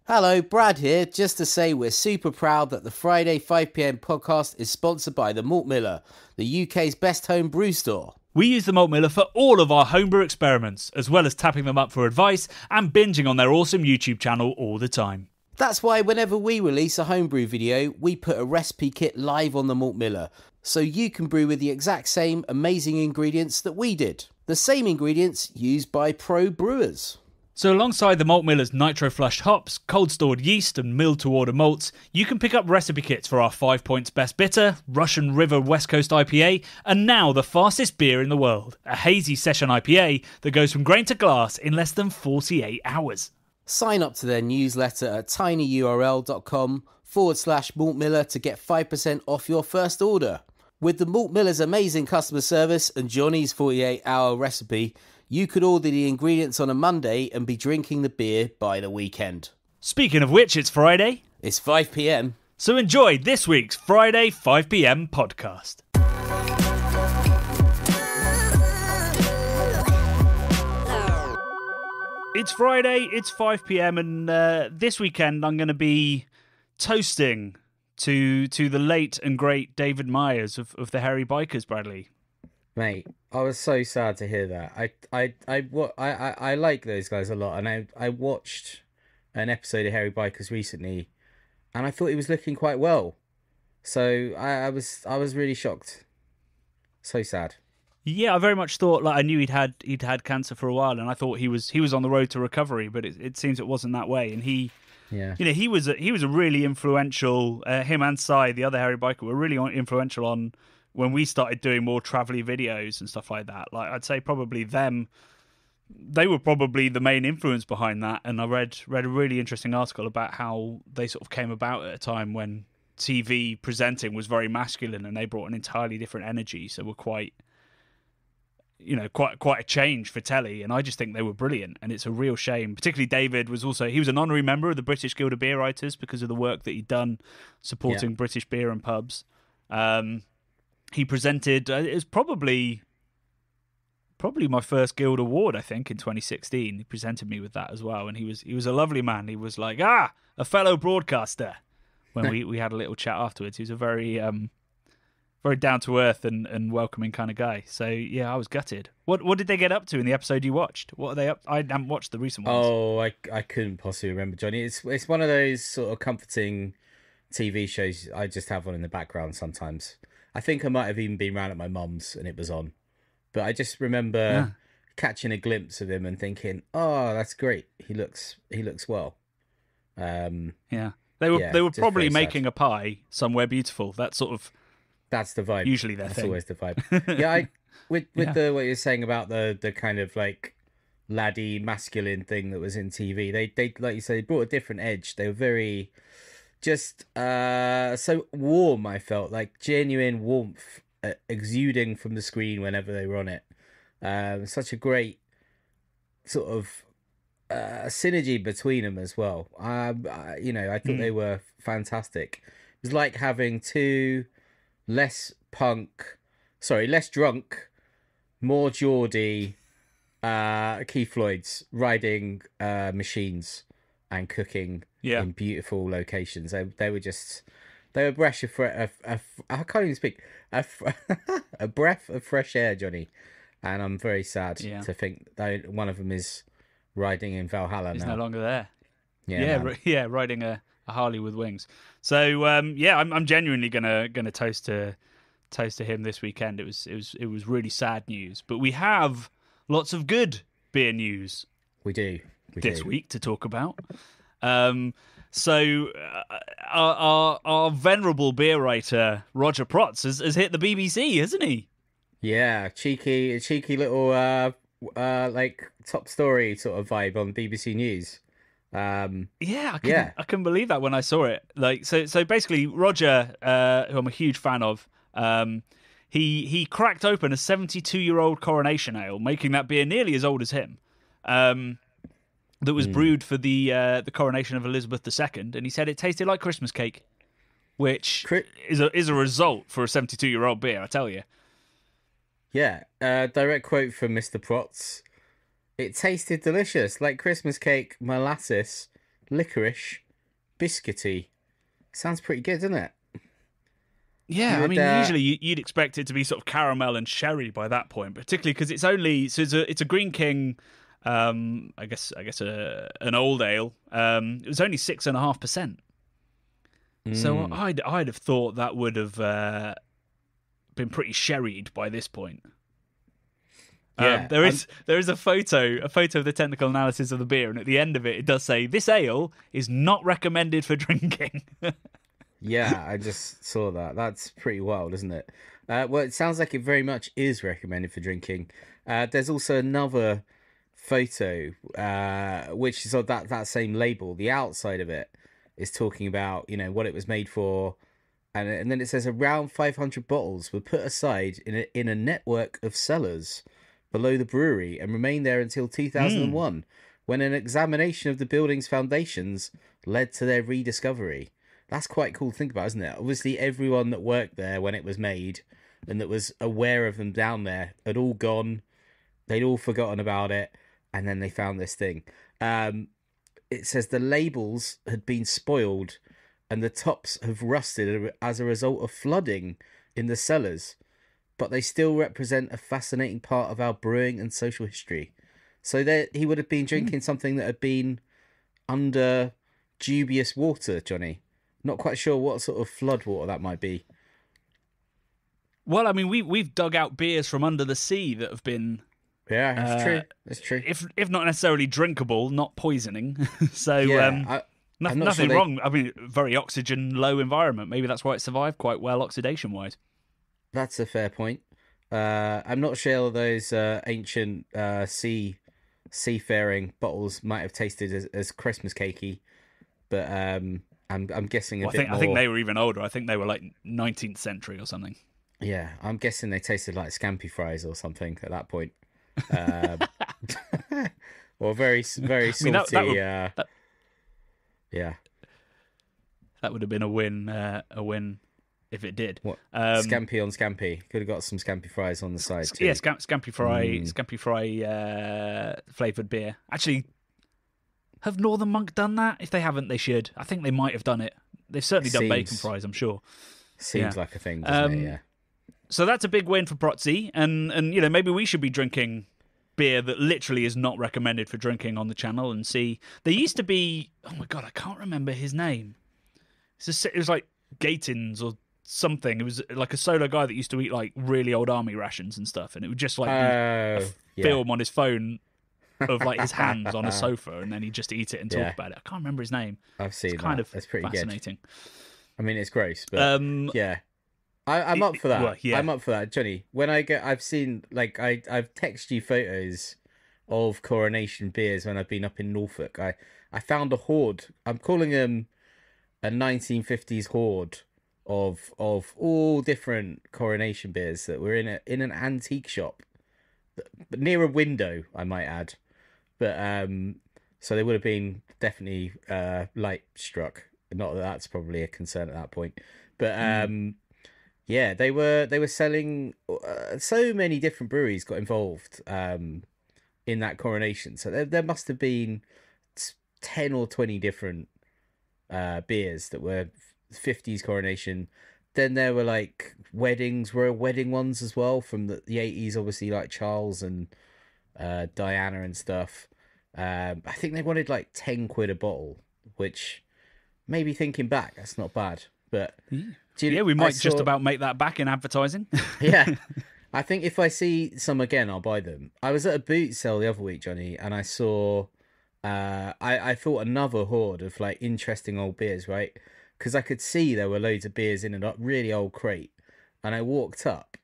Hello, Brad here, just to say we're super proud that the Friday 5pm podcast is sponsored by the Malt Miller, the UK's best home brew store. We use the Malt Miller for all of our homebrew experiments, as well as tapping them up for advice and binging on their awesome YouTube channel all the time. That's why whenever we release a homebrew video, we put a recipe kit live on the Malt Miller, so you can brew with the exact same amazing ingredients that we did. The same ingredients used by pro brewers. So alongside the Malt Miller's nitro-flushed hops, cold-stored yeast and milled-to-order malts, you can pick up recipe kits for our 5 Points Best Bitter, Russian River West Coast IPA, and now the fastest beer in the world, a hazy session IPA that goes from grain to glass in less than 48 hours. Sign up to their newsletter at tinyurl.com/Malt Miller to get 5% off your first order. With the Malt Miller's amazing customer service and Johnny's 48-hour recipe, you could order the ingredients on a Monday and be drinking the beer by the weekend. Speaking of which, it's Friday. It's 5pm. So enjoy this week's Friday 5pm podcast. It's Friday, it's 5pm, and this weekend I'm going to be toasting to the late and great David Myers of the Hairy Bikers, Bradley. Mate, I was so sad to hear that. I like those guys a lot, and I watched an episode of Hairy Bikers recently, and I thought he was looking quite well. So I was really shocked. So sad. Yeah, I very much thought, like, I knew he'd had cancer for a while, and I thought he was on the road to recovery, but it seems it wasn't that way. And he was a really influential. Him and Sai, the other Hairy Biker, were really influential on when we started doing more travel-y videos and stuff like that. Like, I'd say probably they were probably the main influence behind that. And I read a really interesting article about how they sort of came about at a time when TV presenting was very masculine, and they brought an entirely different energy. So were quite a change for telly. And I just think they were brilliant. And it's a real shame. Particularly David he was an honorary member of the British Guild of Beer Writers because of the work that he'd done supporting British beer and pubs. He presented, it was probably my first Guild Award, I think, in 2016. He presented me with that as well, and he was a lovely man. He was like, a fellow broadcaster. When we had a little chat afterwards, he was a very very down to earth and welcoming kind of guy. So yeah, I was gutted. What did they get up to in the episode you watched? What are they up? I haven't watched the recent ones. Oh, I couldn't possibly remember, Johnny. It's one of those sort of comforting TV shows I just have on in the background sometimes. I think I might have even been round at my mum's and it was on. But I just remember catching a glimpse of him and thinking, "Oh, that's great. He looks well." Yeah. They were probably making a pie somewhere beautiful. That's the vibe. Usually their that's thing. Always the vibe. Yeah, with what you're saying about the kind of like laddie masculine thing that was in TV. They like you say, they brought a different edge. They were very just so warm. I felt like genuine warmth exuding from the screen whenever they were on it. Such a great sort of synergy between them as well. I thought they were fantastic. It was like having two less drunk, more Geordie Keith Floyds riding machines and cooking in beautiful locations. They were a breath of I can't even speak. A breath of fresh air, Johnny. And I'm very sad to think that one of them is riding in Valhalla now. He's no longer there. Yeah, riding a Harley with wings. So I'm genuinely gonna toast to him this weekend. It was really sad news, but we have lots of good beer news. We do this week to talk about. So our venerable beer writer Roger Protz has hit the BBC, hasn't he? Yeah, cheeky little like top story sort of vibe on BBC News. I couldn't believe that when I saw it. Like, so basically, Roger, who I'm a huge fan of, he cracked open a 72-year-old Coronation Ale, making that beer nearly as old as him. That was brewed for the coronation of Elizabeth II, and he said it tasted like Christmas cake, which is a result for a 72-year-old beer, I tell you. Yeah, direct quote from Mr. Protz. It tasted delicious, like Christmas cake, molasses, licorice, biscuity. Sounds pretty good, doesn't it? Yeah, I mean, usually you'd expect it to be sort of caramel and sherry by that point, particularly because it's only it's a Green King, I guess an old ale. It was only 6.5%. So I'd have thought that would have been pretty sherried by this point. Yeah, there is a photo of the technical analysis of the beer, and at the end of it, it does say this ale is not recommended for drinking. Yeah, I just saw that. That's pretty wild, isn't it? Well, it sounds like it very much is recommended for drinking. There's also another photo, which is on that same label. The outside of it is talking about, what it was made for. And then it says around 500 bottles were put aside in a network of cellars below the brewery and remained there until 2001, when an examination of the building's foundations led to their rediscovery. That's quite cool to think about, isn't it? Obviously, everyone that worked there when it was made and that was aware of them down there had all gone. They'd all forgotten about it, and then they found this thing. It says the labels had been spoiled and the tops have rusted as a result of flooding in the cellars, but they still represent a fascinating part of our brewing and social history. So he would have been drinking something that had been under dubious water, Johnny. Not quite sure what sort of flood water that might be. Well, I mean, we've dug out beers from under the sea that have been... Yeah, that's true. That's true. If not necessarily drinkable, not poisoning. So nothing sure wrong. I mean, very oxygen low environment. Maybe that's why it survived quite well oxidation wise. That's a fair point. I'm not sure those ancient seafaring bottles might have tasted as Christmas cakey, but I'm guessing a bit more. I think they were even older. I think they were like 19th century or something. Yeah, I'm guessing they tasted like scampi fries or something at that point. Or very salty. Yeah, that would have been a win if it did. What? Scampi on scampi. Could have got some scampi fries on the side too. Yeah, scampi fry flavored beer. Actually, have Northern Monk done that? If they haven't, they should. I think they might have done it. They've certainly done bacon fries, I'm sure. Seems like a thing, doesn't it? Yeah. So that's a big win for Protzi, and maybe we should be drinking beer that literally is not recommended for drinking on the channel and see. There used to be, oh my god, I can't remember his name. It was like Gatins or something. It was like a solo guy that used to eat like really old army rations and stuff, and it would just like be a film on his phone of like his hands on a sofa, and then he'd just eat it and talk about it. I can't remember his name. I've seen it's kind of that's pretty fascinating. Good. I mean, it's gross, but yeah. I'm up for that. Well, yeah. I'm up for that, Johnny. When I've seen, like, I've texted you photos of Coronation beers when I've been up in Norfolk. I found a hoard. I'm calling them a 1950s hoard of all different Coronation beers that were in an antique shop, but near a window, I might add. But so they would have been definitely light struck. Not that that's probably a concern at that point, but yeah, they were selling. So many different breweries got involved in that Coronation. So there must have been 10 or 20 different beers that were 50s Coronation. Then there were like wedding ones as well from the 80s, obviously, like Charles and Diana and stuff. I think they wanted like 10 quid a bottle, which maybe thinking back, that's not bad. But we might just about make that back in advertising. Yeah, I think if I see some again, I'll buy them. I was at a boot sale the other week, Johnny, and I saw, I thought another hoard of like interesting old beers, right? Because I could see there were loads of beers in a really old crate, and I walked up,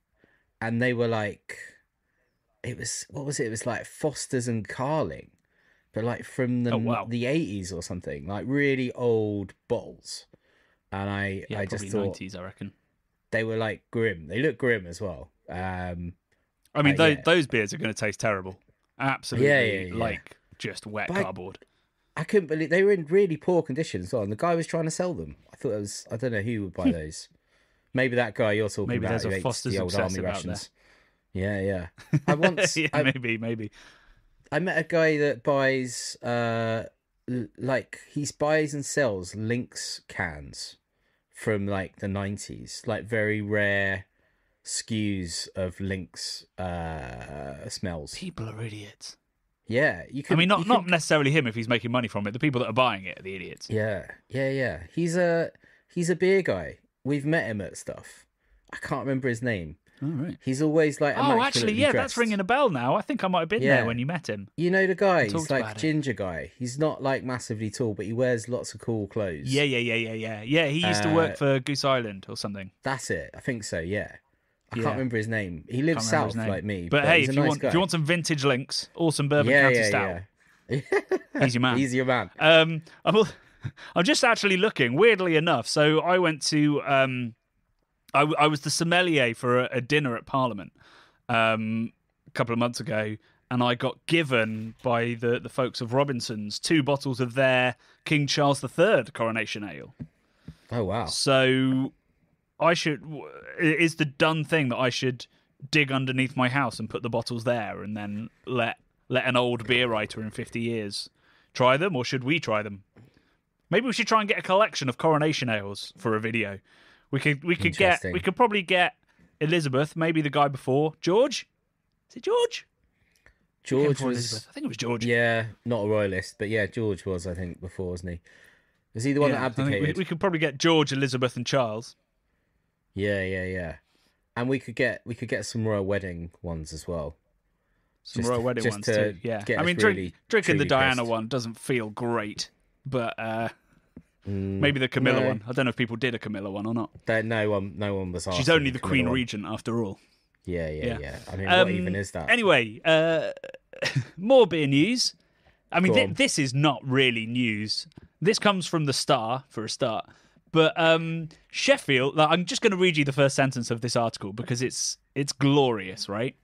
and they were like, it was like Foster's and Carling, but like from the 80s or something, like really old bottles. And I just thought 90s, I reckon. They were like grim. They look grim as well. I mean, those beers are going to taste terrible. Absolutely, like just wet cardboard. I couldn't believe they were in really poor condition as well. And the guy was trying to sell them. I thought I don't know who would buy those. Maybe that guy you're talking maybe about. Maybe there's a Foster's the old army obsessive rations. Out there. Yeah. I once maybe. I met a guy that buys like he buys and sells Lynx cans from like the 90s, like very rare SKUs of Lynx smells. People are idiots. Yeah, you can. I mean, not necessarily him if he's making money from it. The people that are buying it are the idiots. Yeah. He's a beer guy. We've met him at stuff. I can't remember his name. All right. He's always like actually, yeah, dressed. that's ringing a bell now. I think I might have been there when you met him. You know the guy. He's He's like ginger guy. He's not like massively tall, but he wears lots of cool clothes. Yeah. Yeah, he used to work for Goose Island or something. That's it. I think so. Yeah. I can't remember his name. He lives south like me. But hey, if you want some vintage Lynx, awesome bourbon county style, he's your man. He's your man. I'm just actually looking. Weirdly enough, so I went to I was the sommelier for a dinner at Parliament a couple of months ago, and I got given by the folks of Robinson's 2 bottles of their King Charles III Coronation Ale. Oh wow! So is the done thing that I should dig underneath my house and put the bottles there, and then let an old beer writer in 50 years try them, or should we try them? Maybe we should try and get a collection of Coronation Ales for a video. We could probably get Elizabeth, maybe the guy before George. Is it George? George was. Elizabeth. I think it was George. Yeah, not a royalist, but yeah, George was. I think before, wasn't he? Was he the one that abdicated? We could probably get George, Elizabeth, and Charles. Yeah. And we could get some royal wedding ones as well. Some royal wedding ones too. Yeah. I mean, drinking the Diana one doesn't feel great, but maybe the Camilla one. I don't know if people did a Camilla one or not. No one was. She's only the Queen Regent after all. Yeah. I mean, what even is that? Anyway, more beer news. I mean, this is not really news. This comes from the Star for a start. But Sheffield, I'm just going to read you the first sentence of this article because it's glorious, right?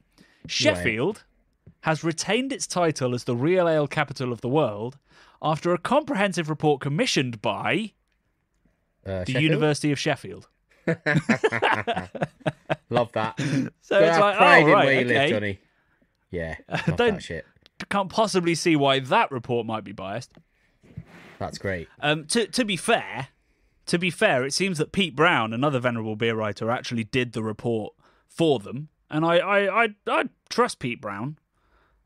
Sheffield has retained its title as the real ale capital of the world after a comprehensive report commissioned by the University of Sheffield. Love that. So it's like, pride in right, where you live, Johnny. Yeah, love that shit. Can't possibly see why that report might be biased. That's great. To be fair, it seems that Pete Brown, another venerable beer writer, actually did the report for them, and I trust Pete Brown.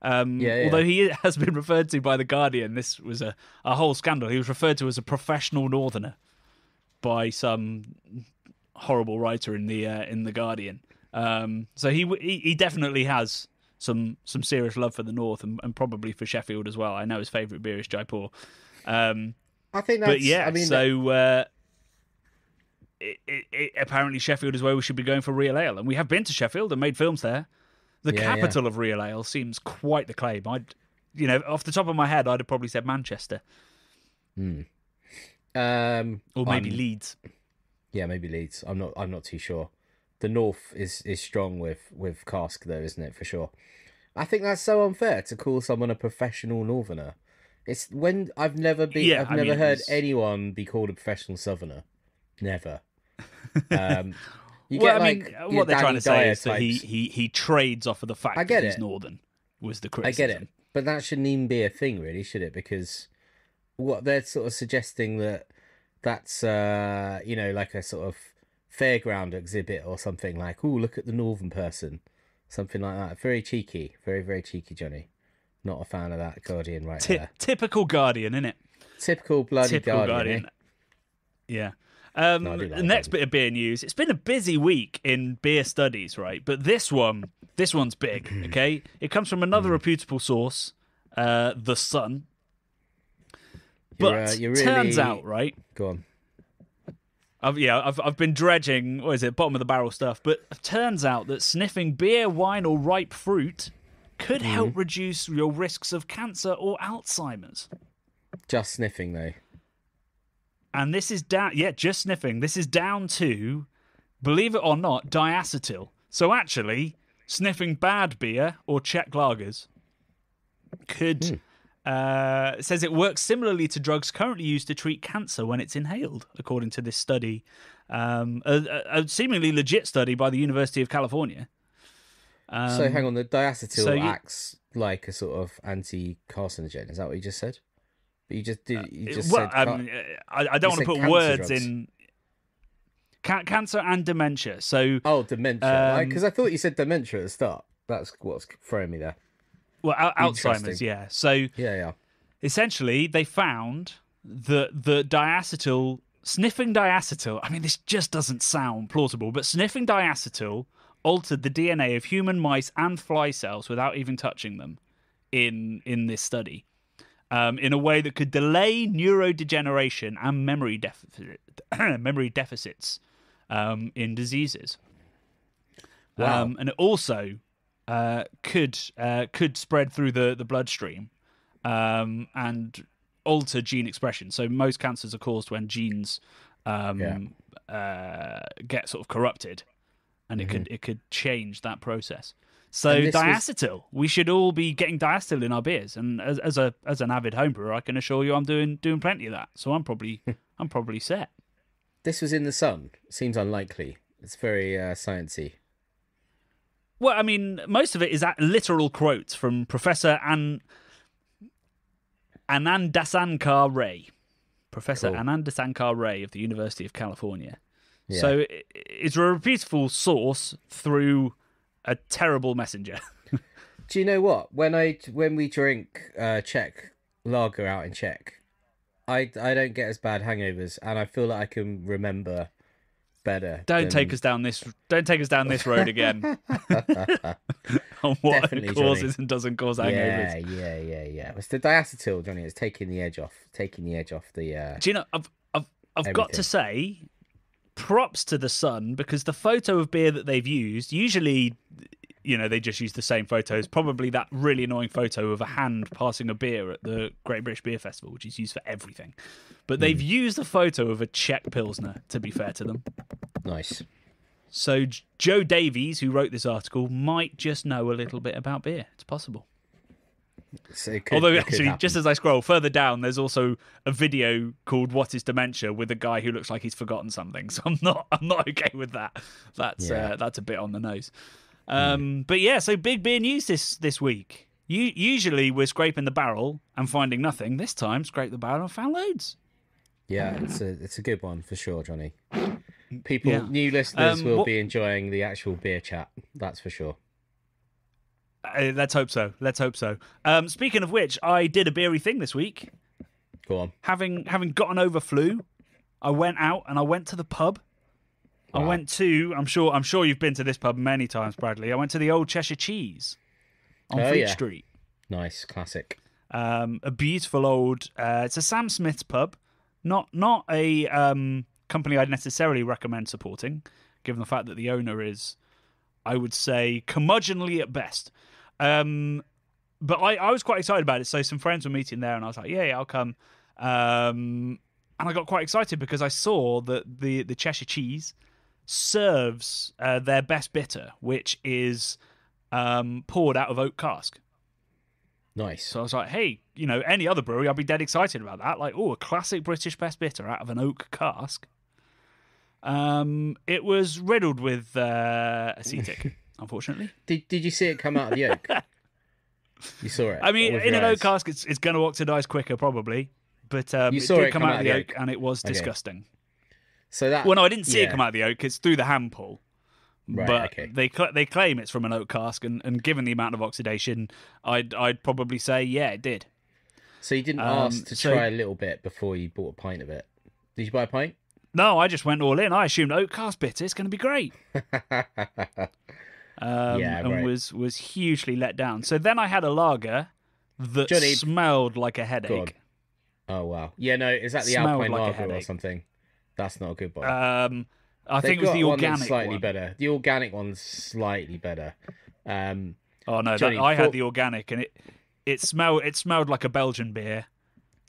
Although he has been referred to by The Guardian, this was a whole scandal. He was referred to as a professional northerner by some horrible writer in the Guardian. So he definitely has some serious love for the North and probably for Sheffield as well. I know his favourite beer is Jaipur. I think that's. But yeah, I mean, so apparently Sheffield is where we should be going for real ale, and we have been to Sheffield and made films there. The capital of real ale seems quite the claim. Off the top of my head, I'd have probably said Manchester. Or maybe Leeds. Yeah, maybe Leeds. I'm not too sure. The North is strong with cask though, isn't it? For sure. I think that's so unfair to call someone a professional northerner. It's when I've never heard anyone be called a professional southerner. Never. What they're trying to say is that he trades off of the fact that he's northern. Was the criticism? I get it, but that shouldn't even be a thing, really, should it? Because what they're sort of suggesting that's like a sort of fairground exhibit or something, like, oh, look at the northern person, something like that. Very cheeky, very very cheeky, Johnny. Not a fan of that Guardian right there. Typical Guardian, innit? Typical bloody Guardian. Yeah. The next bit of beer news. It's been a busy week in beer studies, right? But this one's big, okay? It comes from another reputable source, The Sun. But you're really... turns out, right? Go on. I've been dredging, what is it, bottom of the barrel stuff, but it turns out that sniffing beer, wine, or ripe fruit could help reduce your risks of cancer or Alzheimer's. Just sniffing, though. And this is down, just sniffing. This is down to, believe it or not, diacetyl. So actually, sniffing bad beer or Czech lagers could... It says it works similarly to drugs currently used to treat cancer when it's inhaled, according to this study. A seemingly legit study by the University of California. So hang on, the diacetyl acts like a sort of anti-carcinogen. Is that what you just said? You just did. You just well, said. I don't want to said put cancer words drugs. in. Cancer and dementia. So, Oh, dementia. Because I thought you said dementia at the start. That's what's throwing me there. well, Alzheimer's. Interesting. Yeah. So Yeah. essentially, they found that the diacetyl, sniffing diacetyl. I mean, this just doesn't sound plausible, but sniffing diacetyl altered the DNA of human mice and fly cells without even touching them in this study. In a way that could delay neurodegeneration and memory deficits in diseases. Wow. And it also could spread through the bloodstream and alter gene expression. So most cancers are caused when genes get sort of corrupted, and it could change that process. So diacetyl, we should all be getting diacetyl in our beers, and as an avid home brewer, I can assure you I'm doing plenty of that. So I'm probably set. This was in the Sun. Seems unlikely. It's very sciencey. Well, I mean, most of it is literal quotes from Professor Anandasankar Ray. Professor Cool. Anandasankar Ray of the University of California. Yeah. So it's a reputable source through a terrible messenger. Do you know what? When we drink Czech lager out in Czech, I don't get as bad hangovers, and I feel like I can remember better. Don't take us down this road again. On what Definitely, it causes Johnny. and doesn't cause hangovers. Yeah. It's the diacetyl, Johnny. It's taking the edge off the. Do you know? I've got to say, props to the Sun, because the photo of beer that they've used, usually, they just use the same photos. Probably that really annoying photo of a hand passing a beer at the Great British Beer Festival, which is used for everything. But they've used a photo of a Czech Pilsner, to be fair to them. Nice. So Joe Davies, who wrote this article, might just know a little bit about beer. It's possible. So Although, actually, just as I scroll further down, there's also a video called "What Is Dementia?" with a guy who looks like he's forgotten something. So I'm not okay with that. That's a bit on the nose. But yeah, so big beer news this week. Usually we're scraping the barrel and finding nothing. This time, scrape the barrel and found loads. Yeah, it's a good one for sure, Johnny. New listeners will be enjoying the actual beer chat. That's for sure. Let's hope so. Speaking of which, I did a beery thing this week. Go on. Having gotten over flu, I went out and I went to the pub. Wow. I went to. I'm sure you've been to this pub many times, Bradley. I went to the Old Cheshire Cheese on Fleet Street. Nice, classic. A beautiful old. It's a Sam Smith's pub, not a company I'd necessarily recommend supporting, given the fact that the owner is, I would say, curmudgeonly at best. But I was quite excited about it. So some friends were meeting there, and I was like, yeah, I'll come. And I got quite excited because I saw that the Cheshire Cheese serves their best bitter, which is poured out of oak cask. Nice. So I was like, hey, any other brewery, I'd be dead excited about that. Like, a classic British best bitter out of an oak cask. It was riddled with acetic, unfortunately. Did you see it come out of the oak? You saw it? I mean, in an oak cask, it's going to oxidize quicker, probably. But it did come out of the oak, and it was disgusting. So that. Well, no, I didn't see it come out of the oak. It's through the hand pull. Right, but okay. they claim it's from an oak cask, and given the amount of oxidation, I'd probably say, yeah, it did. So you didn't ask to try a little bit before you bought a pint of it? Did you buy a pint? No, I just went all in. I assumed oak cask bitter, it's going to be great. And was hugely let down. So then I had a lager that smelled like a headache. Oh, wow. Yeah, no, is that the Alpine lager or something? That's not a good one. I think it was the organic slightly one. Better. The organic one's slightly better. Oh no, Johnny, I had the organic, and it smelled like a Belgian beer,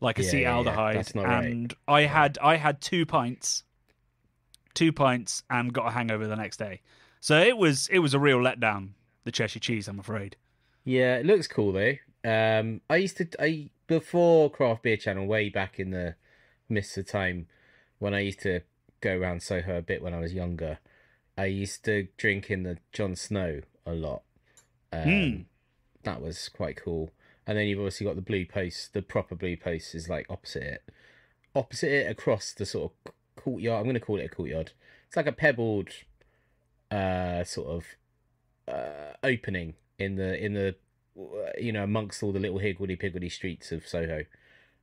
like a acetaldehyde. That's not and right. I had 2 pints, and got a hangover the next day. So it was a real letdown. The Cheshire Cheese, I'm afraid. Yeah, it looks cool though. Before Craft Beer Channel, way back in the mist of time, when I used to go around Soho a bit when I was younger, I used to drink in the Jon Snow a lot. That was quite cool. and then you've obviously got the blue post. The proper blue post is like opposite it across the sort of courtyard. I'm going to call it a courtyard. It's like a pebbled sort of opening in the amongst all the little higgledy-piggledy streets of Soho.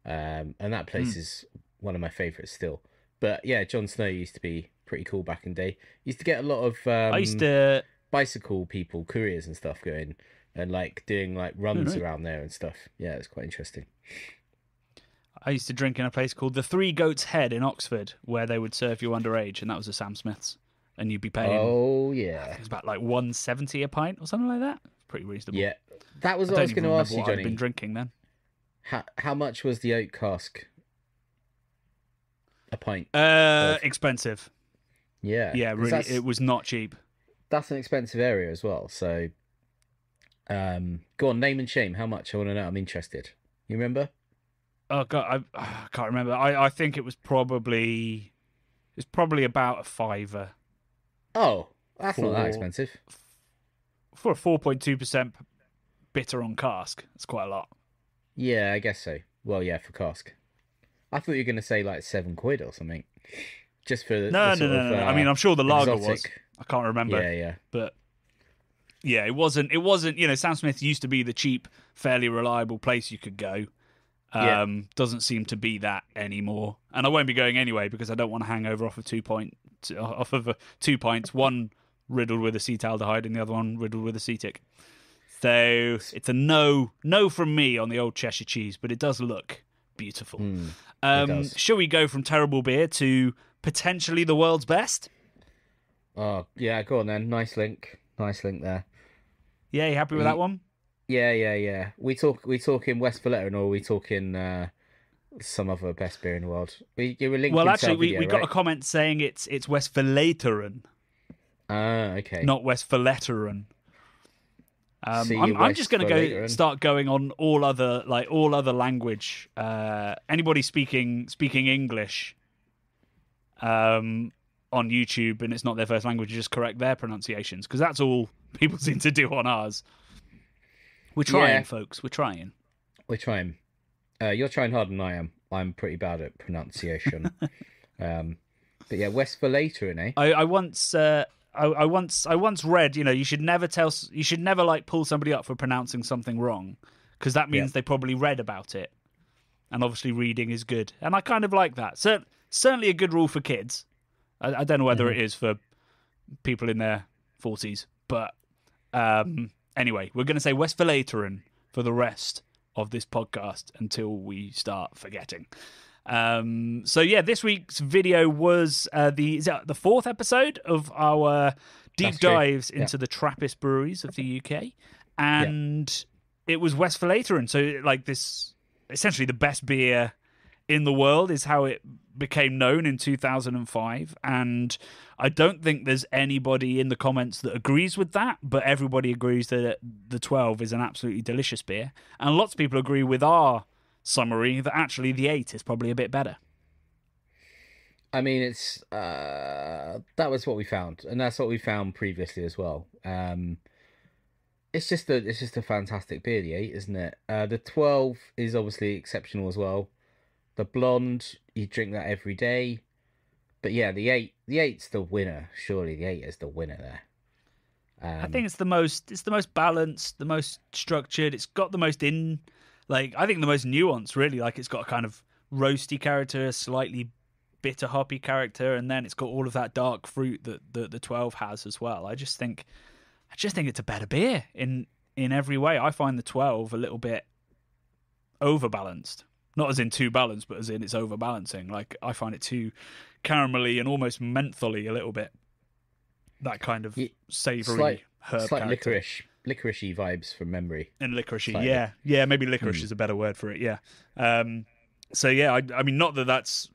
And that place is one of my favourites still. But yeah, Jon Snow used to be pretty cool back in the day. Used to get a lot of I used to bicycle people, couriers and stuff going and like doing like runs around there and stuff. Yeah, it's quite interesting. I used to drink in a place called the Three Goats Head in Oxford, where they would serve you underage, and that was a Sam Smith's, and you'd be paying. Oh I yeah, think it was about like $1.70 a pint or something like that. Pretty reasonable. Yeah, that was what I was going to ask you, Johnny. I'd been drinking then. How much was the oak cask? A pint. Expensive. Yeah. Yeah, really, it was not cheap. That's an expensive area as well. So, go on, name and shame. How much? I want to know. I'm interested. You remember? Oh God, I can't remember. I think it was probably about a £5. Oh, that's not that expensive. For a 4.2% bitter on cask, it's quite a lot. Yeah, I guess so. Well, yeah, for cask. I thought you were going to say like £7 or something. Just for no. I mean, I'm sure the lager was. I can't remember. Yeah. But yeah, it wasn't. Sam Smith used to be the cheap, fairly reliable place you could go. Doesn't seem to be that anymore, and I won't be going anyway because I don't want to hang over off of 2 pints, one riddled with acetaldehyde and the other one riddled with acetic. So it's a no from me on the old Cheshire cheese, but it does look beautiful. Shall we go from terrible beer to potentially the world's best? Oh yeah, go on then. Nice link there. Yeah, you happy with that one? Yeah. We talking West Valletta, or are we talking some other best beer in the world? You were linked. Well, actually, we got a comment saying it's West Valletta. Okay. Not West Valletta. I'm just going to start going on all other language. Anybody speaking English on YouTube and it's not their first language, just correct their pronunciations, because that's all people seem to do on ours. We're trying, folks. We're trying. You're trying harder than I am. I'm pretty bad at pronunciation. But yeah, West Valletta, eh? I once read, you should never like pull somebody up for pronouncing something wrong, because that means they probably read about it, and obviously reading is good, and I kind of like that. Certainly a good rule for kids. I don't know whether it is for people in their 40s, but anyway, we're going to say West Valletta for the rest of this podcast until we start forgetting. This week's video was the fourth episode of our deep dives into the Trappist breweries of the UK, and it was West Valletta. So, like, this essentially the best beer in the world is how it became known in 2005, and I don't think there's anybody in the comments that agrees with that, but everybody agrees that the 12 is an absolutely delicious beer, and lots of people agree with our summary that actually the 8 is probably a bit better. I mean, it's that was what we found, and that's what we found previously as well. It's just a fantastic beer, the 8, isn't it? The 12 is obviously exceptional as well. The blonde, you drink that every day. But yeah, the 8's the winner. Surely the 8 is the winner there. I think it's the most balanced, the most structured. It's got the most I think the most nuanced, really. Like, it's got a kind of roasty character, a slightly bitter hoppy character, and then it's got all of that dark fruit that the 12 has as well. I just think it's a better beer in every way. I find the 12 a little bit overbalanced. Not as in too balanced, but as in it's overbalancing. Like, I find it too caramelly and almost mentholy a little bit. That kind of savoury herb slight character. Licoricey vibes from memory. And licoricey, yeah. Yeah, maybe licorice is a better word for it, yeah. I mean, not that that's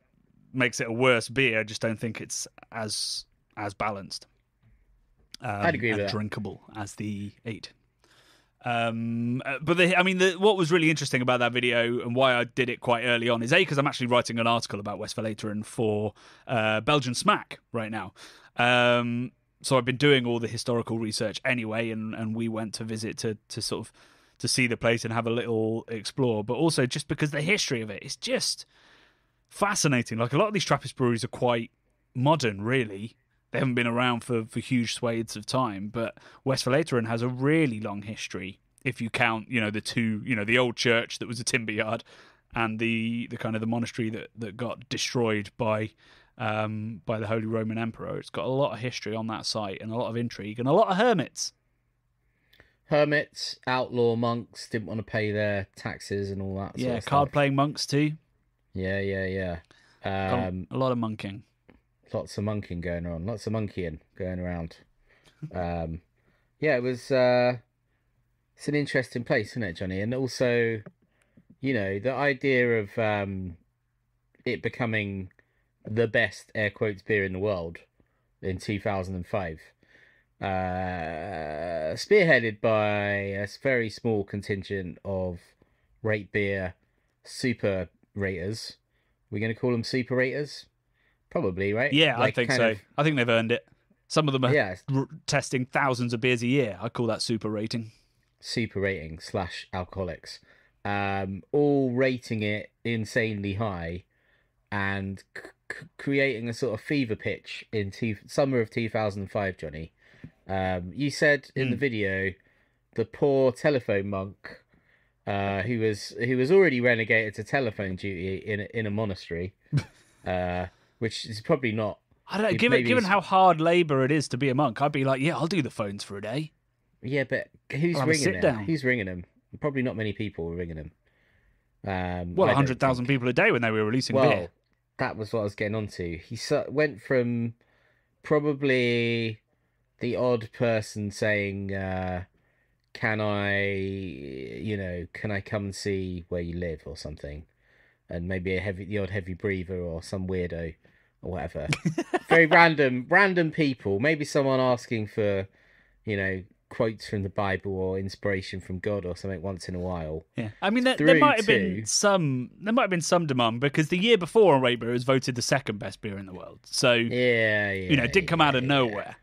makes it a worse beer, I just don't think it's as balanced. I'd agree with that. Drinkable as the 8. What was really interesting about that video and why I did it quite early on is because I'm actually writing an article about West Valletta for Belgian Smack right now. So I've been doing all the historical research anyway, and we went to visit to sort of to see the place and have a little explore, but also just because the history of it is just fascinating. Like, a lot of these Trappist breweries are quite modern, really. They haven't been around for huge swathes of time, but Westvleteren has a really long history. If you count, the two, the old church that was a timber yard, and the kind of the monastery that got destroyed by the Holy Roman Emperor. It's got a lot of history on that site and a lot of intrigue and a lot of hermits. Hermits, outlaw monks, didn't want to pay their taxes and all that. Yeah, card-playing monks too. Yeah. A lot of monking. Lots of monking going on. Lots of monkeying going around. It was. It's an interesting place, isn't it, Johnny? And also, the idea of it becoming the best air quotes beer in the world in 2005, spearheaded by a very small contingent of rate beer super raters. We're going to call them super raters, probably, right? Yeah, I think so. I think they've earned it. Some of them are testing thousands of beers a year. I call that super rating. Super rating / alcoholics, all rating it insanely high and creating a sort of fever pitch in summer of 2005, Johnny. You said in the video, the poor telephone monk, who was already relegated to telephone duty in a monastery, which is probably not. I don't know. Given how hard labour it is to be a monk, I'd be like, yeah, I'll do the phones for a day. Yeah, but who's ringing them? Who's ringing them? Probably not many people were ringing them. 100,000 people a day when they were releasing beer. That was what I was getting onto. He went from probably the odd person saying, can I come and see where you live or something? And maybe the odd heavy breather or some weirdo or whatever. Very random people. Maybe someone asking for, quotes from the Bible or inspiration from God or something once in a while. Yeah, I mean there might have been some demand, because the year before on Rate Beer it was voted the second best beer in the world. So it did come out of nowhere.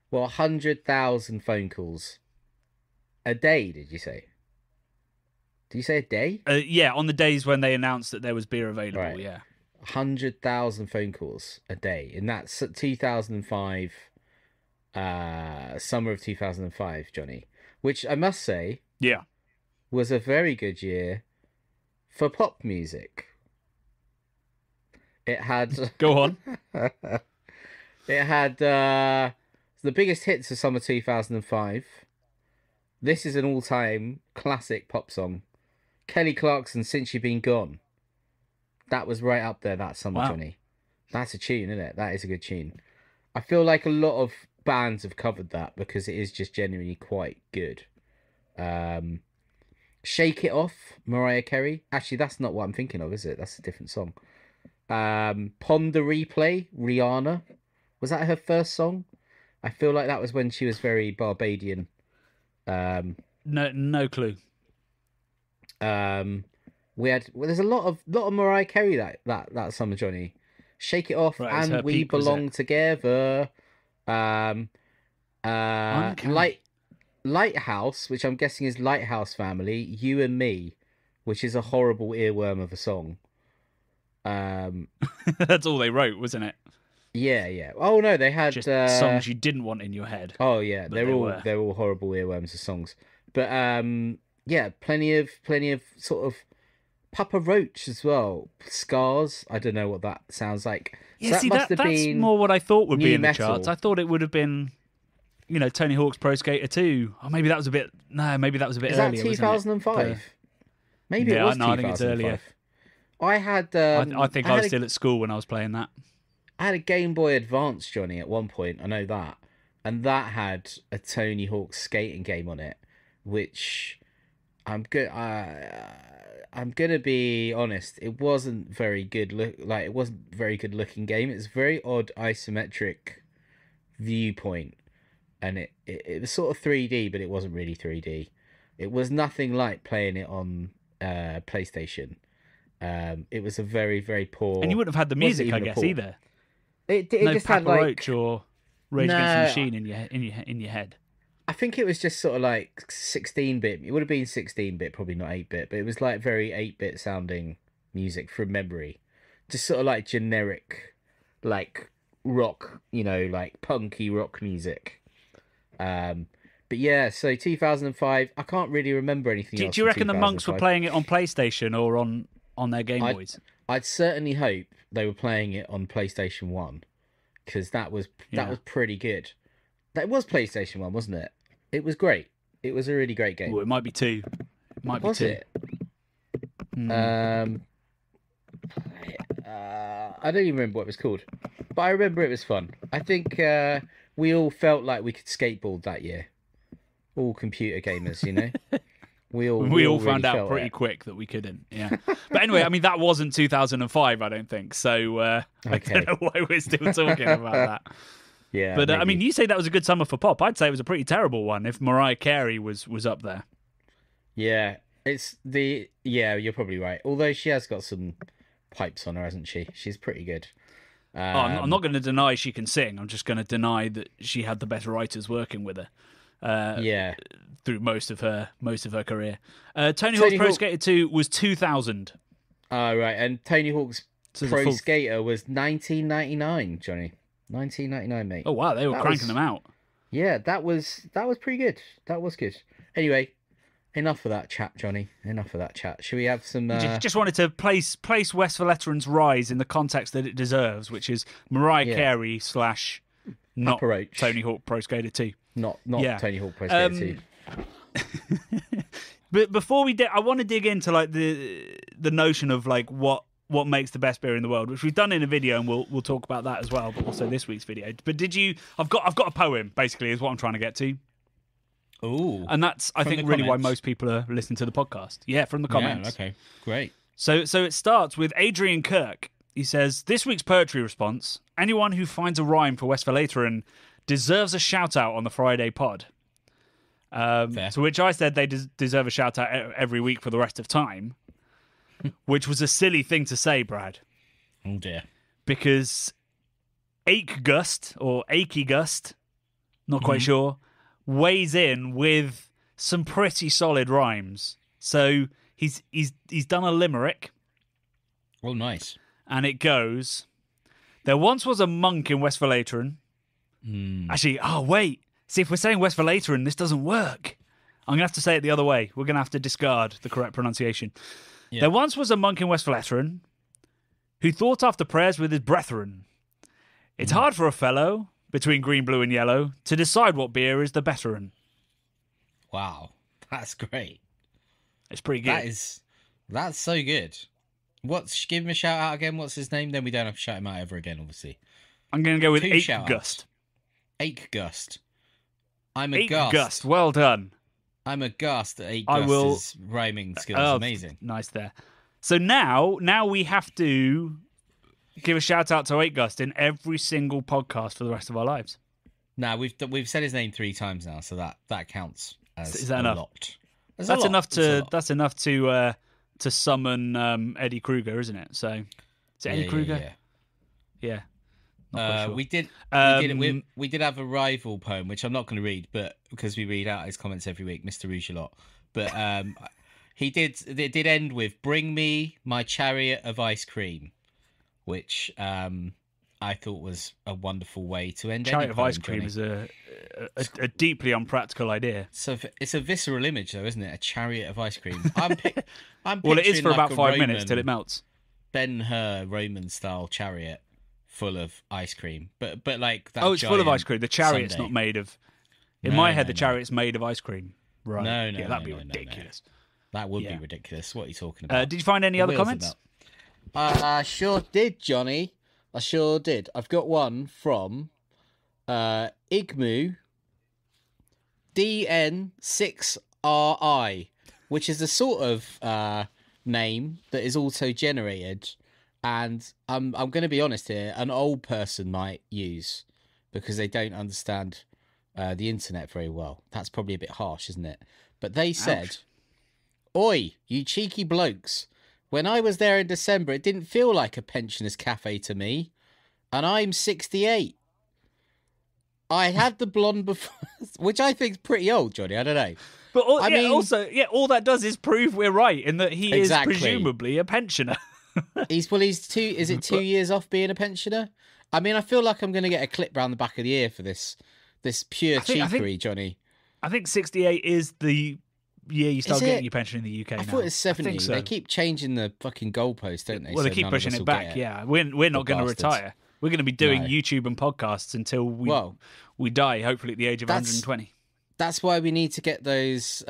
Well, 100,000 phone calls a day. Did you say? Did you say a day? Yeah, on the days when they announced that there was beer available. Right. Yeah, 100,000 phone calls a day, and that's 2005. Summer of 2005, Johnny, which I must say, was a very good year for pop music. It had go on. It had the biggest hits of summer 2005. This is an all-time classic pop song. Kelly Clarkson, Since You've Been Gone. That was right up there that summer, Johnny. That's a tune, isn't it? That is a good tune. I feel like a lot of bands have covered that because it is just genuinely quite good. Shake It Off, Mariah Carey. Actually, that's not what I'm thinking of, is it? That's a different song. Ponder Replay, Rihanna. Was that her first song? I feel like that was when she was very Barbadian. No clue. There's a lot of Mariah Carey that summer, Johnny. Shake It Off, right, and We peak, Belong Together. Lighthouse, which I'm guessing is Lighthouse Family, You and Me, which is a horrible earworm of a song. That's all they wrote, wasn't it? Yeah. Oh no, they had just songs you didn't want in your head. Oh yeah, they're all horrible earworms of songs. But plenty of sort of Papa Roach as well. Scars. I don't know what that sounds like. Yeah, so that's more what I thought would be in the charts. I thought it would have been, Tony Hawk's Pro Skater 2. Or maybe that was a bit. No, maybe that was a bit earlier. Is that 2005? Maybe it was 2005. I think it's earlier. I had. I think I was still at school when I was playing that. I had a Game Boy Advance, Johnny, at one point. I know that, and that had a Tony Hawk skating game on it, which I'm gonna be honest. It wasn't very good. It wasn't a very good looking game. It's a very odd isometric viewpoint, and it was sort of 3D, but it wasn't really 3D. It was nothing like playing it on PlayStation. It was a very, very poor. And you wouldn't have had the music, I guess, either. It no just Papa had Roach or Rage Against the Machine in your head. I think it was just sort of like 16-bit. It would have been 16-bit, probably not 8-bit, but it was like very 8-bit sounding music from memory. Just sort of like generic, like rock, like punky rock music. But yeah, so 2005, I can't really remember anything else. Do you reckon the monks were 2005. playing it on PlayStation or on their Game Boys? I'd certainly hope they were playing it on PlayStation 1, because that was pretty good. That was PlayStation 1, wasn't it? It was great. It was a really great game. Well, it might be 2. It might be Was 2. it? I don't even remember what it was called, but I remember it was fun. I think we all felt like we could skateboard that year. All computer gamers, We all We found really out felt pretty it. quick that we couldn't. Yeah. But anyway, I mean, that wasn't 2005, I don't think. So I Okay. don't know why we're still talking about that. Yeah, But I maybe. mean, you say that was a good summer for pop. I'd say it was a pretty terrible one if Mariah Carey was up there. Yeah, you're probably right. Although she has got some pipes on her, hasn't she? She's pretty good. I'm not going to deny she can sing. I'm just going to deny that she had the better writers working with her. Yeah. Through most of her career. Tony Hawk's Pro Hawk- Skater 2 was 2000. Oh, right. And Tony Hawk's So the Pro full- Skater was 1999, Johnny. 1999, mate. Oh wow, they were cranking them out. Yeah, that was pretty good. That was good. Anyway, enough of that chat, Johnny. Enough of that chat. Should we have some... Just wanted to place West for Veterans Rise in the context that it deserves, which is Mariah Carey / not Papa Roach. Tony Hawk Pro Skater 2. Not Yeah. Tony Hawk Pro Skater 2. But before we I want to dig into like the notion of like what makes the best beer in the world, which we've done in a video, and we'll talk about that as well, but also this week's video. But did you? I've got a poem basically, is what I'm trying to get to. Ooh. And that's, I think, the really why comments? most people are listening to the podcast. Yeah, from the comments. Yeah, okay. Great. So it starts with Adrian Kirk. He says, this week's poetry response, anyone who finds a rhyme for Westphaleteran deserves a shout-out on the Friday pod. Fair. To which I said they deserve a shout-out every week for the rest of time, which was a silly thing to say, Brad. Oh, dear. Because Achy Gust, not quite sure, weighs in with some pretty solid rhymes. So he's done a limerick, Oh, nice. and it goes: there once was a monk in Westphaleteran. Actually, wait. See, if we're saying Westphaleteran, this doesn't work. I'm going to have to say it the other way. We're going to have to discard the correct pronunciation. Yeah. There once was a monk in Westphaleteran who thought after prayers with his brethren. It's hard for a fellow, between green, blue and yellow, to decide what beer is the betterin. Wow. That's great. It's pretty good. That's so good. Give him a shout out again. What's his name? Then we don't have to shout him out ever again, obviously. I'm going to go with 2 Achy shout-outs. Gust. Achy Gust. I'm Achy aghast. Gust, well done. I'm aghast at Achy I will- Gust's rhyming skills. Oh, Amazing. Nice there. So now we have to give a shout out to 8 Gust in every single podcast for the rest of our lives. Now we've said his name 3 times now, so that counts as Is that a enough? lot. That's enough to summon Eddie Kruger, isn't it? So is it Eddie Kruger? Yeah. Not quite sure. We did have a rival poem, which I'm not going to read, but because we read out his comments every week, Mr. Rougelot. But it did end with "Bring me my chariot of ice cream," which I thought was a wonderful way to end. Chariot any of poem, ice cream Johnny. is a deeply unpractical idea. So it's a visceral image, though, isn't it? A chariot of ice cream. I'm Well, it is picturing for like about a 5 minutes Roman- till it melts. Ben-Hur Roman style chariot full of ice cream, but like that. Oh, it's full of giant ice cream. The chariot's sundae. not made of. In No, my head, no, the no. chariot's made of ice cream. Right? No, yeah, that'd be no, no. ridiculous. That would Yeah. be ridiculous. What are you talking about? Did you find any other Wheels comments? about. I sure did, Johnny. I sure did. I've got one from Igmu DN6RI, which is a sort of name that is also generated, and I'm going to be honest here, an old person might use because they don't understand the internet very well. That's probably a bit harsh, isn't it? But they said, "Oi, you cheeky blokes. When I was there in December, it didn't feel like a pensioner's cafe to me. And I'm 68. I had the blonde before, which I think is pretty old, Johnny. I don't know. But all that does is prove we're right in that he is presumably a pensioner. Is it 2 years off being a pensioner? I mean, I feel like I'm going to get a clip round the back of the ear for this pure cheekery, Johnny. I think 68 is the year you start getting your pension in the UK. I thought it was 70. So. They keep changing the fucking goalpost, don't they? Well, they keep pushing it back. Yeah, we're not going to retire. We're going to be doing YouTube and podcasts until we die, hopefully at the age of 120. That's why we need to get those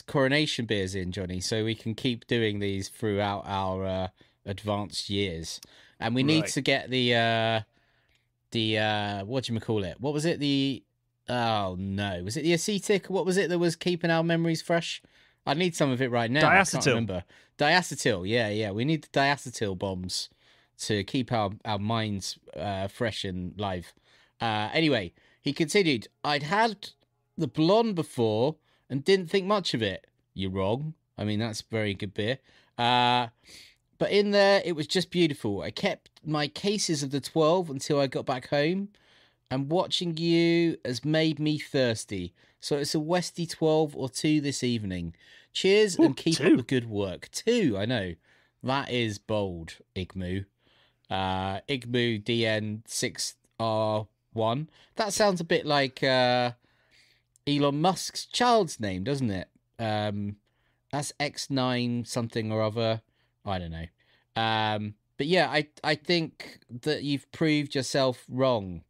coronation beers in, Johnny, so we can keep doing these throughout our advanced years. And we need to get the whatchamacallit? What was it? Was it the acetic? What was it that was keeping our memories fresh? I need some of it right now. Diacetyl. I can't remember. Diacetyl, yeah. We need the diacetyl bombs to keep our minds fresh and live. Anyway, he continued, I'd had the blonde before and didn't think much of it. You're wrong. I mean, that's very good beer. But in there, it was just beautiful. I kept my cases of the 12 until I got back home. And watching you has made me thirsty. So it's a Westie 12 or 2 this evening. Cheers and keep up the good work. 2, I know. That is bold, Igmu. Igmu DN6R1. That sounds a bit like Elon Musk's child's name, doesn't it? That's X9 something or other. I don't know. But yeah, I think that you've proved yourself wrong.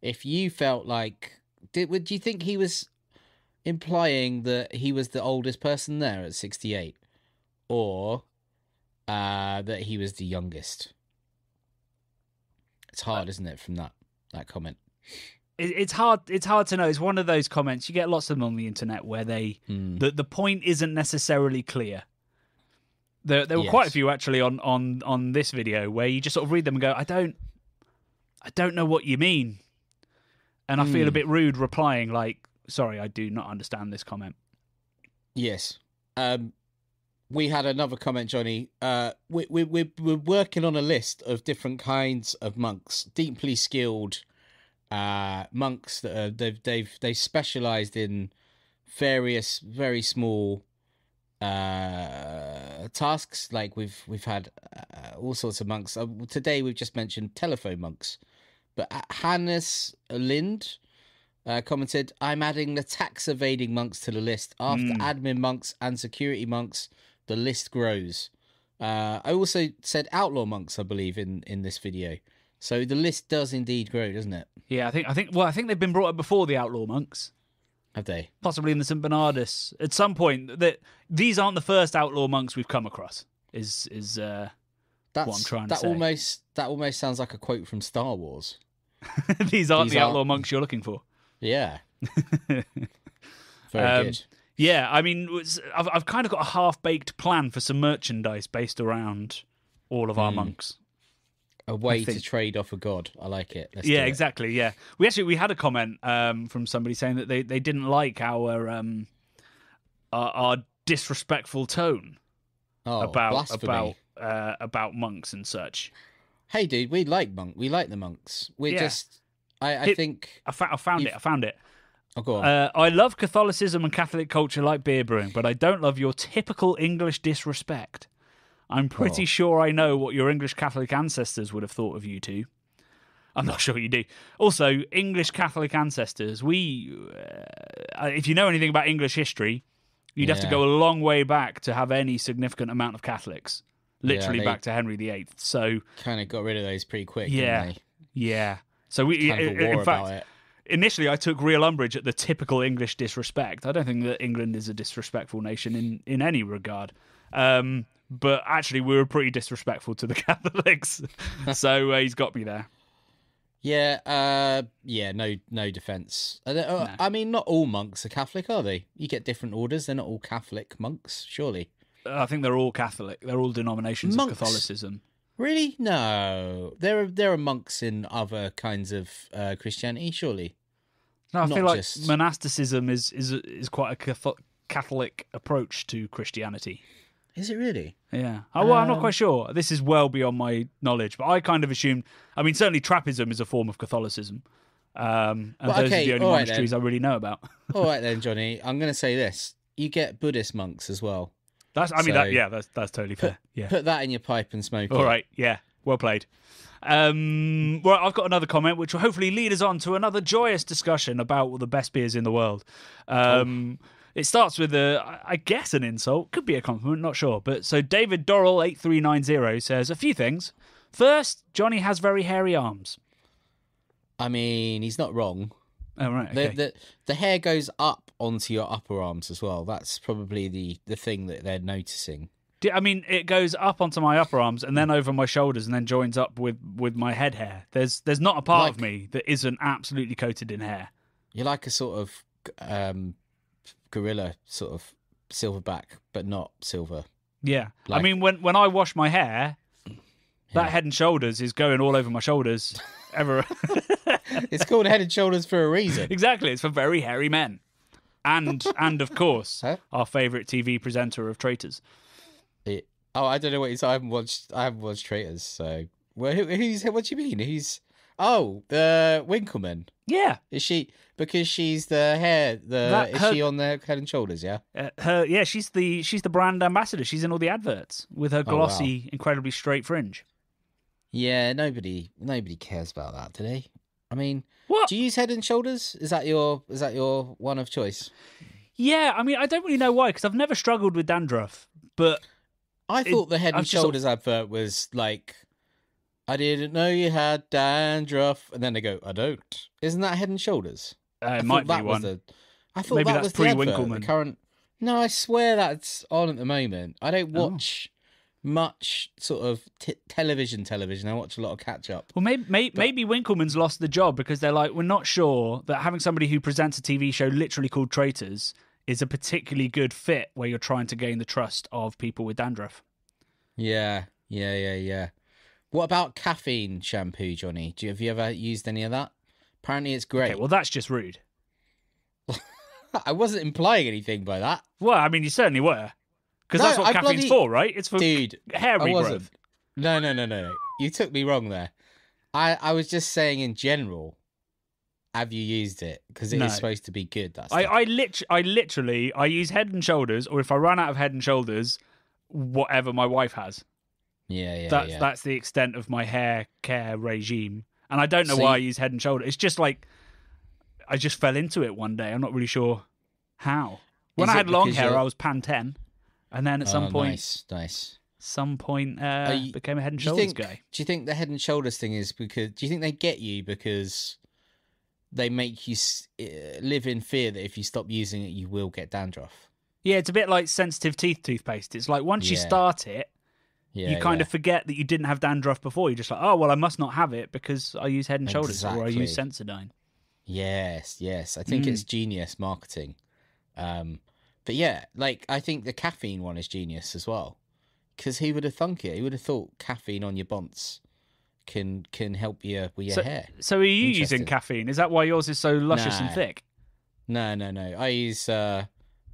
If you felt like... Would you think he was implying that he was the oldest person there at 68? Or that he was the youngest? It's hard, isn't it, from that comment? It's hard to know. It's one of those comments. You get lots of them on the internet where the point isn't necessarily clear. There were quite a few actually on this video where you just sort of read them and go, I don't know what you mean. And I feel a bit rude replying like, sorry, I do not understand this comment. Yes. We had another comment, Johnny. We're working on a list of different kinds of monks, deeply skilled monks that they've specialised in various very small tasks. Like we've had all sorts of monks. Today we've just mentioned telephone monks. But Hannes Lind commented, I'm adding the tax evading monks to the list. After admin monks and security monks, the list grows. I also said outlaw monks, I believe, in this video. So the list does indeed grow, doesn't it? Yeah, I think they've been brought up before, the outlaw monks. Have they? Possibly in the St. Bernardus. At some point, that these aren't the first outlaw monks we've come across, is what I'm trying to say. That almost sounds like a quote from Star Wars. These aren't the outlaw monks you're looking for. Yeah. Very good. Yeah, I mean, I've kind of got a half-baked plan for some merchandise based around all of our monks. A way to trade off a god. I like it. Let's do it. Exactly, yeah. We had a comment from somebody saying that they didn't like our disrespectful tone about monks and such. Hey, dude, we like the monks. I think... I found it. Oh, go on. I love Catholicism and Catholic culture like beer brewing, but I don't love your typical English disrespect. I'm pretty sure I know what your English Catholic ancestors would have thought of you two. I'm not sure you do. Also, English Catholic ancestors, if you know anything about English history, you'd have to go a long way back to have any significant amount of Catholics. Literally back to Henry VIII. So kind of got rid of those pretty quick. Yeah, didn't they? Yeah. So in fact, initially I took real umbrage at the typical English disrespect. I don't think that England is a disrespectful nation in any regard. But actually, we were pretty disrespectful to the Catholics. So he's got me there. Yeah. No defence. No. I mean, not all monks are Catholic, are they? You get different orders. They're not all Catholic monks, surely. I think they're all Catholic. They're all denominations of Catholicism. Really? No. There are monks in other kinds of Christianity, surely. No, I feel like monasticism is quite a Catholic approach to Christianity. Is it really? Yeah. Well, I'm not quite sure. This is well beyond my knowledge, but I kind of assumed... I mean, certainly Trappism is a form of Catholicism. And those are the only monasteries I really know about. All right then, Johnny. I'm going to say this: you get Buddhist monks as well. That's totally fair. Yeah, put that in your pipe and smoke it. All right, yeah, well played. Well, I've got another comment which will hopefully lead us on to another joyous discussion about the best beers in the world. It starts with I guess an insult, could be a compliment, not sure. But so David Dorrell 8390 says a few things. First, Johnny has very hairy arms. I mean, he's not wrong. Oh right, okay. The hair goes up onto your upper arms as well. That's probably the thing that they're noticing. I mean, it goes up onto my upper arms and then over my shoulders and then joins up with my head hair. There's not a part of me that isn't absolutely coated in hair. You're like a sort of gorilla, sort of silverback, but not silver. Yeah. I mean, when I wash my hair, that Head and Shoulders is going all over my shoulders. It's called Head and Shoulders for a reason. Exactly. It's for very hairy men. And of course, our favourite TV presenter of Traitors. I don't know what he's. I haven't watched Traitors. So, what do you mean? The Winkleman. Yeah, is she because she's the hair? Is she on the Head and Shoulders? Yeah, she's the brand ambassador. She's in all the adverts with her glossy, incredibly straight fringe. Yeah, nobody cares about that today. I mean, what? Do you use Head and Shoulders? Is that your one of choice? Yeah, I mean, I don't really know why because I've never struggled with dandruff, but. I thought the Head and Shoulders advert was like, I didn't know you had dandruff. And then they go, I don't. Isn't that Head and Shoulders? It might be one. I thought maybe that that's was the pre-Winkleman. No, I swear that's on at the moment. I don't watch much sort of television. I watch a lot of catch-up. Well, maybe Winkleman's lost the job because they're like, we're not sure that having somebody who presents a TV show literally called Traitors is a particularly good fit where you're trying to gain the trust of people with dandruff. Yeah. What about caffeine shampoo, Johnny? Have you ever used any of that? Apparently it's great. Okay, well, that's just rude. I wasn't implying anything by that. Well, I mean, you certainly were. Because that's what caffeine's for, right? It's for hair regrowth. No. You took me wrong there. I was just saying in general... Have you used it? Because it is supposed to be good. I literally use Head and Shoulders, or if I run out of Head and Shoulders, whatever my wife has. Yeah. That's the extent of my hair care regime, and I don't know why I use Head and Shoulders. It's just like I just fell into it one day. I'm not really sure how. When I had long hair, I was Pantene, and then at some point, nice. Some point, became a Head and Shoulders guy. Do you think the Head and Shoulders thing is because? Do you think they get you because? They make you live in fear that if you stop using it, you will get dandruff. Yeah, it's a bit like sensitive teeth toothpaste. It's like once you start it, you kind of forget that you didn't have dandruff before. You're just like, oh, well, I must not have it because I use Head and Shoulders or I use Sensodyne. Yes. I think it's genius marketing. But yeah, like I think the caffeine one is genius as well. Because he would have thunk it. He would have thought caffeine on your bonds can help you with your hair. So are you using caffeine? Is that why yours is so luscious and thick? No. I use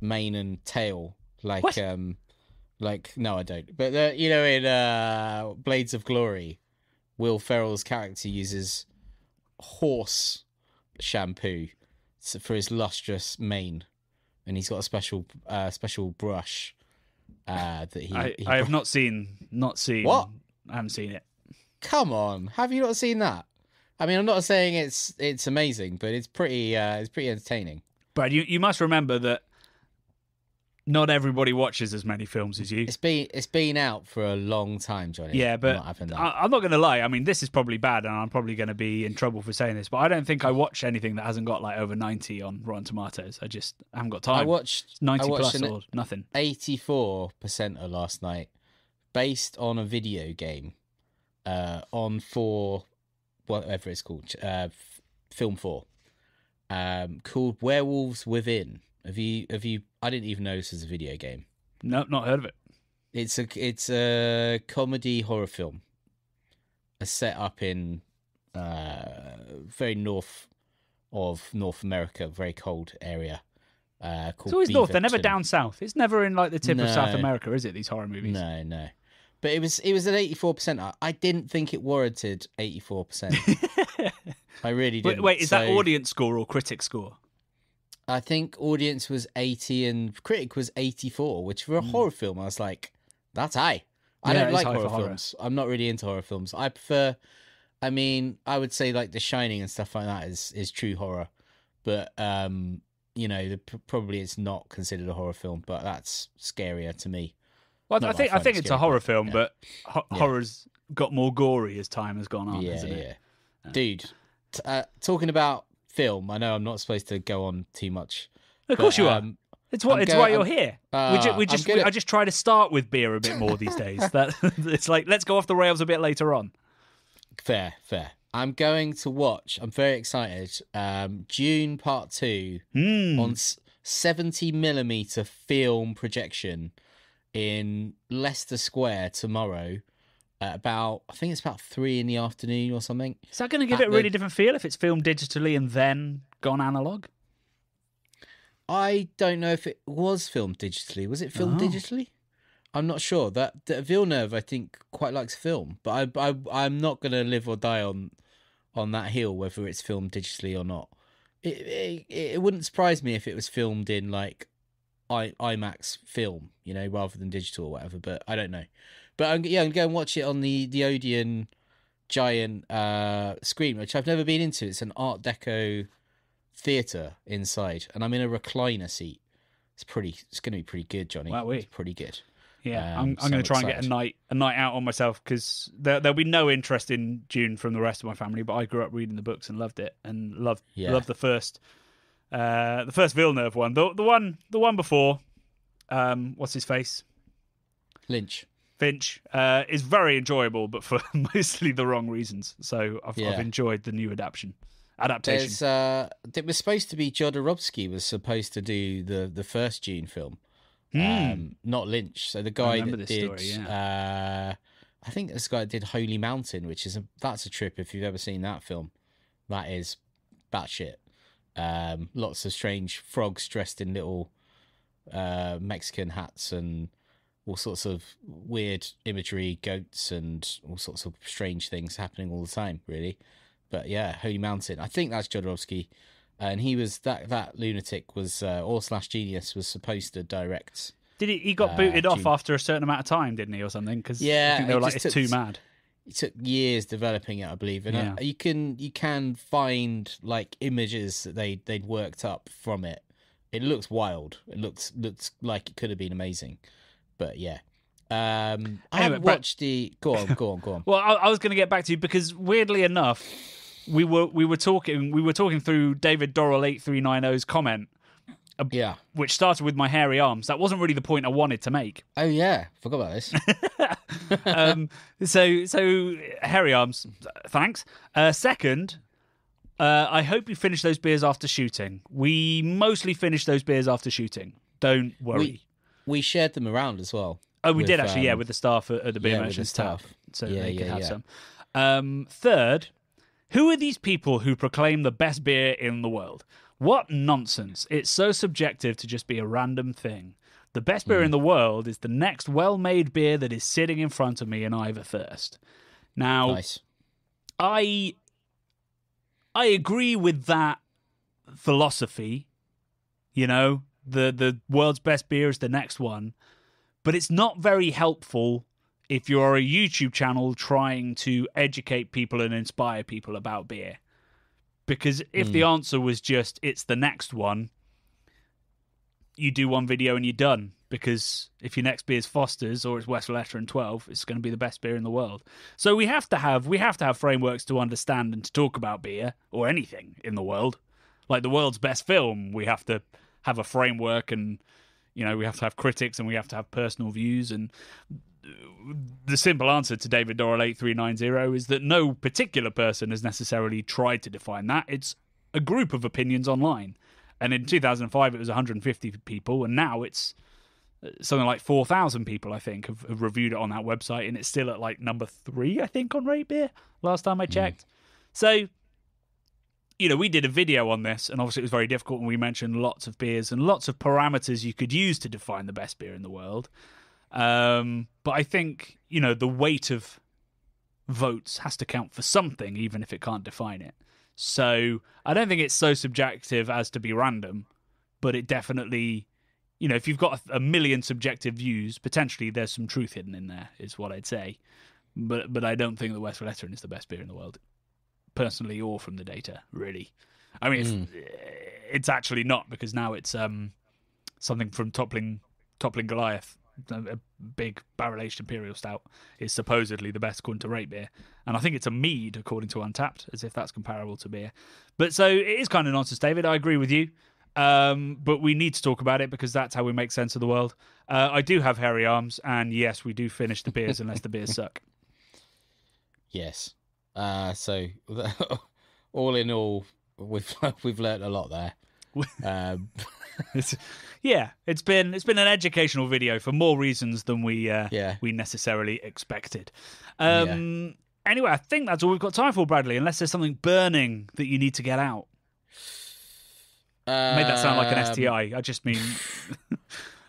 mane and tail. Like what? No, I don't. But in Blades of Glory, Will Ferrell's character uses horse shampoo for his lustrous mane, and he's got a special brush that he. I have not seen. What? I haven't seen it. Come on, have you not seen that? I mean, I'm not saying it's amazing, but it's pretty entertaining. But you must remember that not everybody watches as many films as you. It's been out for a long time, Johnny. Yeah, but I'm not going to lie. I mean, this is probably bad, and I'm probably going to be in trouble for saying this, but I don't think I watch anything that hasn't got like over 90 on Rotten Tomatoes. I just haven't got time. I watched 90 plus or nothing. 84% last night, based on a video game. On 4, whatever it's called, Film 4, called Werewolves Within. Have you? I didn't even know this was a video game. No, not heard of it. It's a comedy horror film. Set up in very north of North America, very cold area. Called it's always north. They're never Beaverton. Down south. It's never in like the tip of South America, is it? These horror movies. No. But it was an 84%. I didn't think it warranted 84%. I really didn't. Wait, is that audience score or critic score? I think audience was 80 and critic was 84, which for a horror film, I was like, that's high. I don't like horror films. I'm not really into horror films. I prefer, I mean, I would say like The Shining and stuff like that is true horror. But, you know, probably it's not considered a horror film, but that's scarier to me. Well, I think it's a horror film, but horror's got more gory as time has gone on, hasn't it? Yeah. Dude, talking about film, I know I'm not supposed to go on too much. Of course you are. It's why you're here. I just try to start with beer a bit more these days. It's like, let's go off the rails a bit later on. Fair. I'm going to watch, I'm very excited, Dune Part 2 on 70mm film projection in Leicester Square tomorrow at I think it's about 3 PM or something. Is that going to give it a really different feel if it's filmed digitally and then gone analog? I don't know if it was filmed digitally. Was it filmed digitally? I'm not sure. That Villeneuve, I think, quite likes film, but I'm not going to live or die on that hill whether it's filmed digitally or not. It wouldn't surprise me if it was filmed in like IMAX film, you know, rather than digital or whatever. But I don't know. But I'm going to watch it on the Odeon giant screen, which I've never been into. It's an Art Deco theatre inside, and I'm in a recliner seat. It's going to be pretty good, Johnny. Wow, it's pretty good. Yeah, I'm going to try and get a night out on myself, because there'll be no interest in Dune from the rest of my family. But I grew up reading the books and loved it, and loved the first Villeneuve one. The one before, what's his face? Finch is very enjoyable, but for mostly the wrong reasons. So I've enjoyed the new adaptation. It was supposed to be Jodorowsky was supposed to do the first Dune film, not Lynch. So the guy that did, story, I think this guy did Holy Mountain, which is that's a trip if you've ever seen that film. That is batshit. Lots of strange frogs dressed in little Mexican hats and all sorts of weird imagery, goats and all sorts of strange things happening all the time, really. But yeah, Holy Mountain. I think that's Jodorowsky. And he was, that lunatic was, /genius was supposed to direct. Did he got booted off after a certain amount of time, didn't he, or something? Because I think they were like, it's too mad. It took years developing it, I believe. And you can find like images that they'd worked up from it. It looks wild. It looks like it could have been amazing. But yeah. I haven't watched the. Go on. Well, I was going to get back to you because weirdly enough, we were talking through David Dorrell 8390's comment. Which started with my hairy arms. That wasn't really the point I wanted to make. Oh yeah, forgot about this. So hairy arms. Thanks. Second, I hope you finish those beers after shooting. We mostly finish those beers after shooting. Don't worry. We shared them around as well. Oh, we did actually, with the staff at the Beer Merchants Tap, so they could have some. Third, who are these people who proclaim the best beer in the world? What nonsense. It's so subjective to just be a random thing. The best beer in the world is the next well-made beer that is sitting in front of me and I've thirst. Now, nice. I agree with that philosophy, you know, the world's best beer is the next one. But it's not very helpful if you're a YouTube channel trying to educate people and inspire people about beer. Because if the answer was just, it's the next one, you do one video and you're done. Because if your next beer is Foster's or it's West Letter and 12, it's going to be the best beer in the world. So we have to have frameworks to understand and to talk about beer or anything in the world. Like the world's best film, we have to have a framework, and you know, we have to have critics and we have to have personal views. And the simple answer to David Dorrell 8390 is that no particular person has necessarily tried to define that. It's a group of opinions online. And in 2005, it was 150 people, and now it's something like 4,000 people, I think, have reviewed it on that website, and it's still at like number 3, I think, on Rate Beer, last time I checked. So, you know, we did a video on this, and obviously it was very difficult, and we mentioned lots of beers and lots of parameters you could use to define the best beer in the world. But I think, you know, the weight of votes has to count for something, even if it can't define it. So I don't think it's so subjective as to be random, but it definitely, if you've got a million subjective views, potentially there's some truth hidden in there, is what I'd say. But I don't think that West Veletrin is the best beer in the world, personally, or from the data, really. I mean, it's actually not, because now it's something from Toppling Goliath, a big barrel-aged imperial stout, is supposedly the best according to Rate Beer. And I think it's a mead according to Untapped, as if that's comparable to beer. But so it is kind of nonsense, David. I agree with you. But we need to talk about it because that's how we make sense of the world. I do have hairy arms, and yes, we do finish the beers unless the beers suck. Yes. So all in all, we've learnt a lot there. It's been an educational video for more reasons than we necessarily expected. Anyway, I think that's all we've got time for, Bradley, unless there's something burning that you need to get out. Made that sound like an STI. I just mean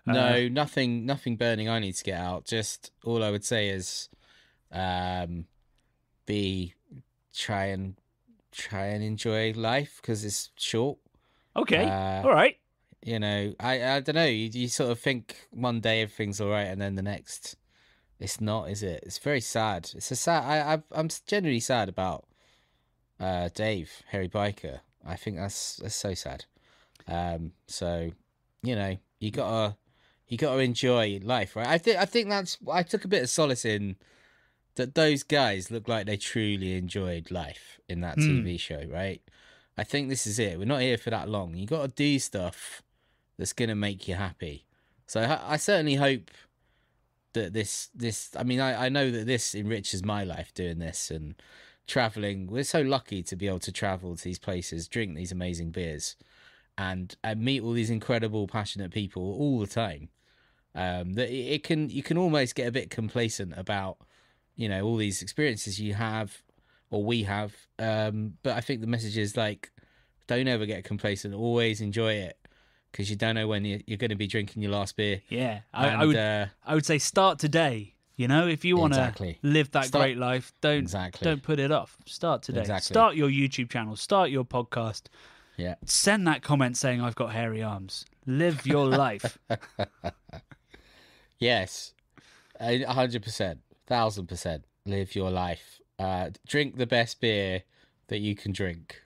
no, nothing burning I need to get out. Just all I would say is try and enjoy life, because it's short. Okay. All right. I don't know. You sort of think one day everything's all right, and then the next, it's not, is it? It's very sad. It's a sad. I'm generally sad about Dave, Hairy Biker. I think that's so sad. So you gotta enjoy life, right? I think I took a bit of solace in that. Those guys look like they truly enjoyed life in that TV show, right? I think this is it. We're not here for that long. You got to do stuff that's going to make you happy. So I certainly hope that this. I mean, I know that this enriches my life doing this and traveling. We're so lucky to be able to travel to these places, drink these amazing beers, and meet all these incredible, passionate people all the time. That you can almost get a bit complacent about, all these experiences you have or we have. But I think the message is like, don't ever get complacent. Always enjoy it, because you don't know when you're going to be drinking your last beer. Yeah, I would say start today. If you want to live that great life, don't put it off. Start today. Exactly. Start your YouTube channel. Start your podcast. Yeah. Send that comment saying I've got hairy arms. Live your life. Yes, 100%, 1,000%. Live your life. Drink the best beer that you can drink,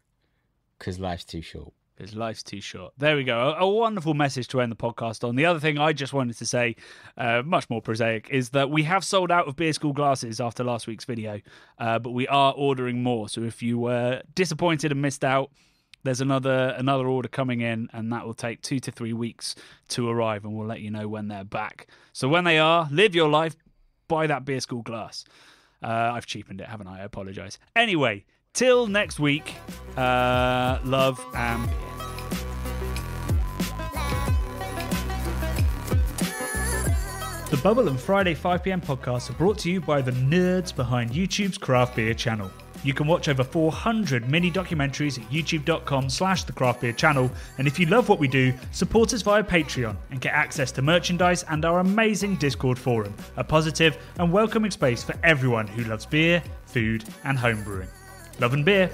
because life's too short. Because life's too short. There we go. A wonderful message to end the podcast on. The other thing I just wanted to say, much more prosaic, is that we have sold out of Beer School glasses after last week's video, but we are ordering more. So if you were disappointed and missed out, there's another order coming in, and that will take 2 to 3 weeks to arrive, and we'll let you know when they're back. So when they are, live your life, buy that Beer School glass. I've cheapened it, haven't I? I apologise. Anyway, till next week, love and beer. The Bubble and Friday 5pm podcasts are brought to you by the nerds behind YouTube's craft beer channel. You can watch over 400 mini documentaries at youtube.com/the craft beer channel. And if you love what we do, support us via Patreon and get access to merchandise and our amazing Discord forum, a positive and welcoming space for everyone who loves beer, food and homebrewing. Love and beer.